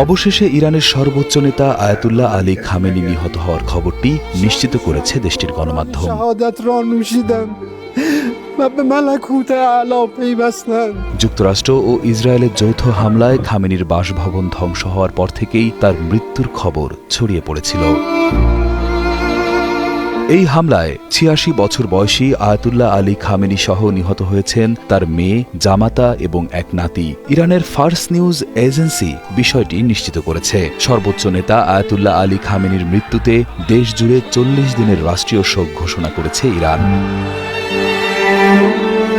অবশেষে ইরানের সর্বোচ্চ নেতা আয়াতুল্লাহ আলী খামেনি নিহত হওয়ার খবরটি নিশ্চিত করেছে দেশটির গণমাধ্যম। যুক্তরাষ্ট্র ও ইসরায়েলের যৌথ হামলায় খামেনির বাসভবন ধ্বংস হওয়ার পর থেকেই তার মৃত্যুর খবর ছড়িয়ে পড়েছিল। এই হামলায় ৮৬ বছর বয়সী আয়াতুল্লাহ আলী খামেনি সহ নিহত হয়েছেন তার মেয়ে, জামাতা এবং এক নাতি। ইরানের ফার্স নিউজ এজেন্সি বিষয়টি নিশ্চিত করেছে। সর্বোচ্চ নেতা আয়াতুল্লাহ আলী খামেনির মৃত্যুতে দেশ জুড়ে ৪০ দিনের রাষ্ট্রীয় শোক ঘোষণা করেছে ইরান।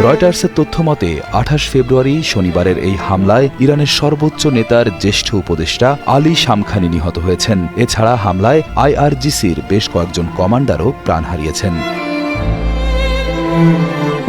রয়টার্সের তথ্য মতে ২৮ ফেব্রুয়ারি শনিবারের এই হামলায় ইরানের সর্বোচ্চ নেতার জ্যেষ্ঠ উপদেষ্টা আলী শামখানি নিহত হয়েছেন। এছাড়া হামলায় আইআরজিসির বেশ কয়েকজন কমান্ডারও প্রাণ হারিয়েছেন।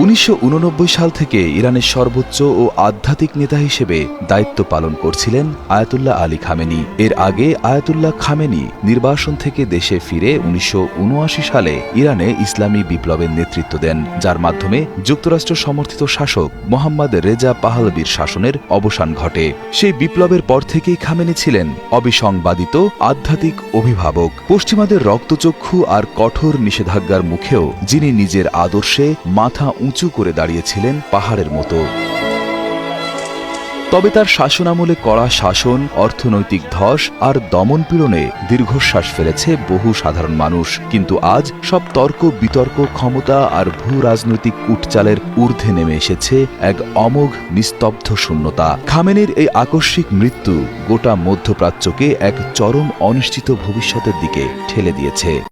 ১৯৮৯ সাল থেকে ইরানের সর্বোচ্চ ও আধ্যাত্মিক নেতা হিসেবে দায়িত্ব পালন করছিলেন আয়াতুল্লাহ আলী খামেনি। এর আগে আয়াতুল্লাহ খামেনি নির্বাসন থেকে দেশে ফিরে ১৯৭৯ সালে ইরানে ইসলামী বিপ্লবের নেতৃত্ব দেন, যার মাধ্যমে যুক্তরাষ্ট্র সমর্থিত শাসক মোহাম্মদ রেজা পাহলভির শাসনের অবসান ঘটে। সেই বিপ্লবের পর থেকেই খামেনি ছিলেন অবিসংবাদিত আধ্যাত্মিক অভিভাবক। পশ্চিমাদের রক্তচক্ষু আর কঠোর নিষেধাজ্ঞার মুখেও যিনি নিজের আদর্শে মাথা উঁচু করে দাঁড়িয়েছিলেন পাহাড়ের মতো। তবে তার শাসনামলে কড়া শাসন, অর্থনৈতিক ধস আর দমনপীড়নে দীর্ঘশ্বাস ফেলেছে বহু সাধারণ মানুষ। কিন্তু আজ সব তর্ক বিতর্ক, ক্ষমতা আর ভূ রাজনৈতিক কুটচালের ঊর্ধ্বে নেমে এসেছে এক অমোঘ নিস্তব্ধ শূন্যতা। খামেনির এই আকস্মিক মৃত্যু গোটা মধ্যপ্রাচ্যকে এক চরম অনিশ্চিত ভবিষ্যতের দিকে ঠেলে দিয়েছে।